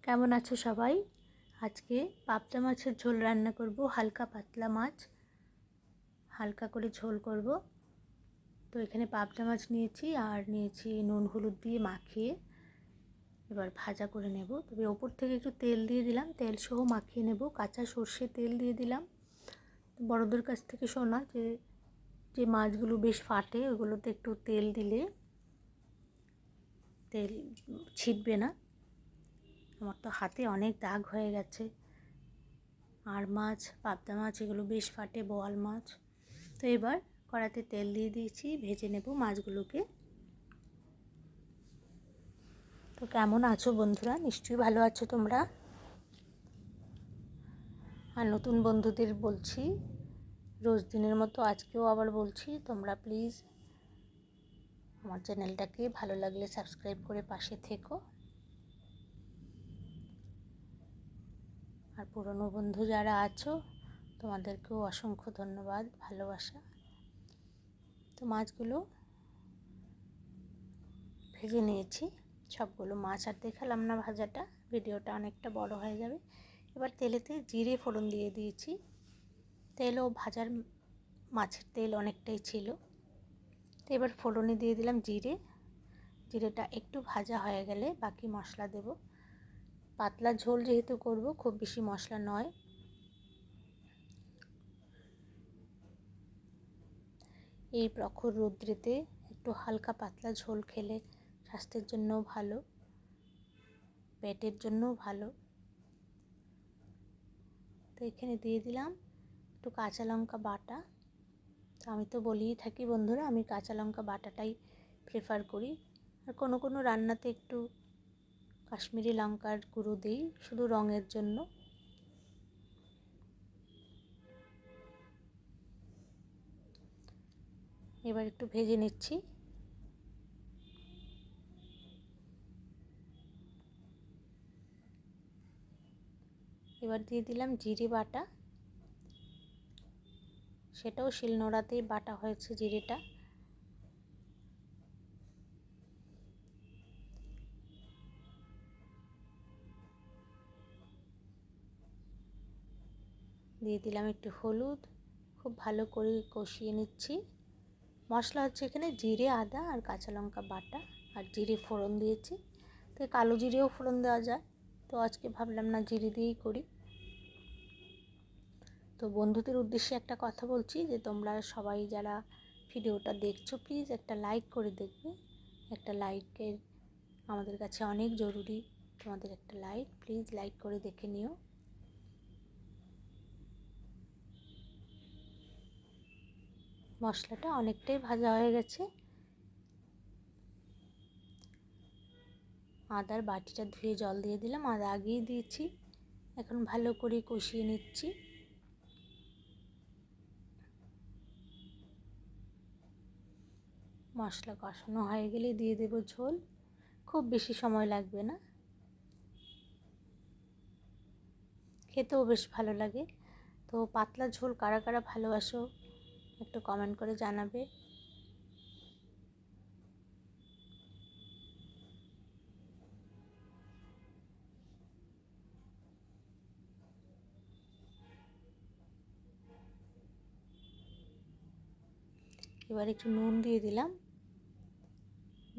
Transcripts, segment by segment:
কেমন আছো সবাই? আজকে পাবদা মাছের ঝোল রান্না করব। হালকা পাতলা মাছ, হালকা করে ঝোল করব। তো এখানে পাবদা মাছ নিয়েছি আর নিয়েছি নুন হলুদ দিয়ে মাখিয়ে এবার ভাজা করে নেব। তবে ওপর থেকে একটু তেল দিয়ে দিলাম, তেল সহ মাখিয়ে নেব। কাঁচা সর্ষে তেল দিয়ে দিলাম। বড়দের কাছ থেকে শোনা যে যে মাছগুলো বেশ ফাটে ওগুলোতে একটু তেল দিলে তেল ছিটবে না। আমার তো হাতে অনেক দাগ হয়ে গেছে। আর মাছ, পাবদা মাছ এগুলো বেশ ফাটে, বোয়াল মাছ। তো এবার কড়াতে তেল দিয়ে দিয়েছি, ভেজে নেব মাছগুলোকে। তো কেমন আছো বন্ধুরা? নিশ্চয়ই ভালো আছো তোমরা। আর নতুন বন্ধুদের বলছি, রোজ দিনের মতো আজকেও আবার বলছি, তোমরা প্লিজ আমার চ্যানেলটাকে ভালো লাগলে সাবস্ক্রাইব করে পাশে থেকো। আর পুরনো বন্ধু যারা আছো তোমাদেরকেও অসংখ্য ধন্যবাদ, ভালোবাসা। তো মাছগুলো ভেজে নিয়েছি সবগুলো মাছ। আর দেখালাম না ভাজাটা, ভিডিওটা অনেকটা বড় হয়ে যাবে। এবার তেলেতে জিরে ফোড়ন দিয়ে দিয়েছি। তেলও ভাজার মাছের তেল অনেকটাই ছিল। তো এবার ফোড়নে দিয়ে দিলাম জিরে। জিরেটা একটু ভাজা হয়ে গেলে বাকি মশলা দেব। পাতলা ঝোল যেহেতু করব, খুব বেশি মশলা নয়। এই প্রখর রৌদ্রেতে একটু হালকা পাতলা ঝোল খেলে স্বাস্থ্যের জন্যও ভালো, পেটের জন্যও ভালো। তো এখানে দিয়ে দিলাম একটু কাঁচা লঙ্কা বাটা। তো আমি তো বলেই থাকি বন্ধুরা, আমি কাঁচা লঙ্কা বাটাটাই প্রেফার করি। আর কোনো কোনো রান্নাতে একটু কাশ্মীরি লঙ্কার গুঁড়ো দিই, শুধু রঙের জন্য। এবার একটু ভেজে নিচ্ছি। এবার দিয়ে দিলাম জিরে বাটা। সেটাও শিলনোড়াতেই বাটা হয়েছে জিরেটা। দিয়ে দিলাম একটু হলুদ। খুব ভালো করে কষিয়ে নিচ্ছি। মশলা হচ্ছে এখানে জিরে, আদা আর কাঁচা লঙ্কা বাটা, আর জিরে ফোড়ন দিয়েছি। তো কালো জিরেও ফোড়ন দেওয়া যায়, তো আজকে ভাবলাম না জিরে দিয়েই করি। তো বন্ধুদের উদ্দেশ্যে একটা কথা বলছি, যে তোমরা সবাই যারা ভিডিওটা দেখছো প্লিজ একটা লাইক করে দেখবে। একটা লাইকের আমাদের কাছে অনেক জরুরি। তোমাদের একটা লাইক, প্লিজ লাইক করে দেখে নিও। মশলাটা অনেকটাই ভাজা হয়ে গেছে। আদার বাটিটা ধুয়ে জল দিয়ে দিলাম, আদা আগেই দিয়েছি। এখন ভালো করে কষিয়ে নিচ্ছি। মশলা কষানো হয়ে গেলে দিয়ে দেব ঝোল। খুব বেশি সময় লাগবে না, খেতেও বেশ ভালো লাগে। তো পাতলা ঝোল কারা কারা ভালোবাসো একটু কমেন্ট করে জানাবে। এবার একটু নুন দিয়ে দিলাম,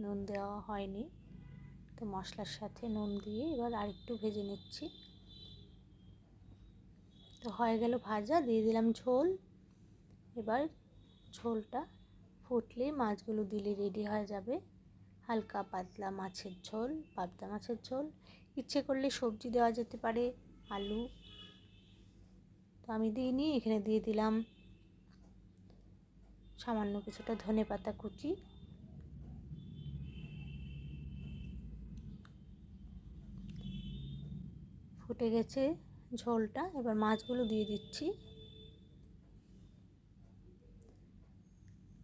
নুন দেওয়া হয়নি, তো মশলার সাথে নুন দিয়ে এবার আরেকটু ভেজে নিচ্ছি। তো হয়ে গেল ভাজা, দিয়ে দিলাম ঝোল। এবার ঝোলটা ফুটলে মাছগুলো দিলে রেডি হয়ে যাবে হালকা পাতলা মাছের ঝোল, পাবদা মাছের ঝোল। ইচ্ছে করলে সবজি দেওয়া যেতে পারে, আলু, তো আমি দিইনি। এখানে দিয়ে দিলাম সামান্য কিছুটা ধনেপাতা কুচি। ফুটে গেছে ঝোলটা, এবার মাছগুলো দিয়ে দিচ্ছি।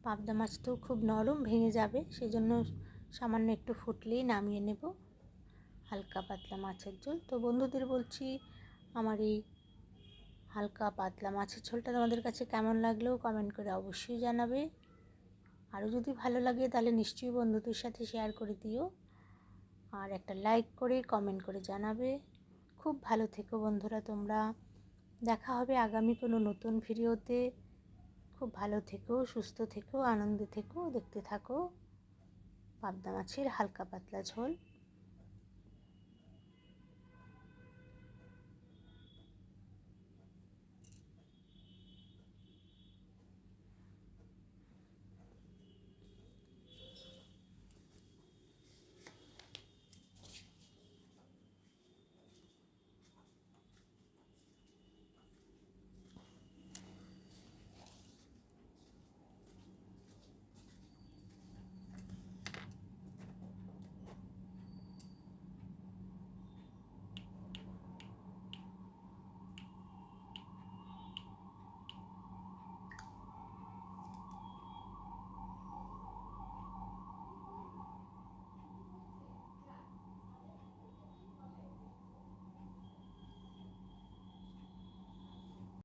পাবদা মাছ তো খুব নরম, ভেঙে যাবে, সেজন্য সামান্য একটু ফুটলেই নামিয়ে নেব। হালকা পাতলা মাছের ঝোল। তো বন্ধুদের বলছি, আমার এই হালকা পাতলা মাছের ঝোলটা তোমাদের কাছে কেমন লাগলেও কমেন্ট করে অবশ্যই জানাবে। আরও যদি ভালো লাগে তাহলে নিশ্চয়ই বন্ধুদের সাথে শেয়ার করে দিও। আর একটা লাইক করে কমেন্ট করে জানাবে। খুব ভালো থেকো বন্ধুরা তোমরা। দেখা হবে আগামী কোনো নতুন ভিডিওতে। খুব ভালো থেকো, সুস্থ থেকো, আনন্দে থেকো। দেখতে থাকো পাবদা মাছের হালকা পাতলা ঝোল।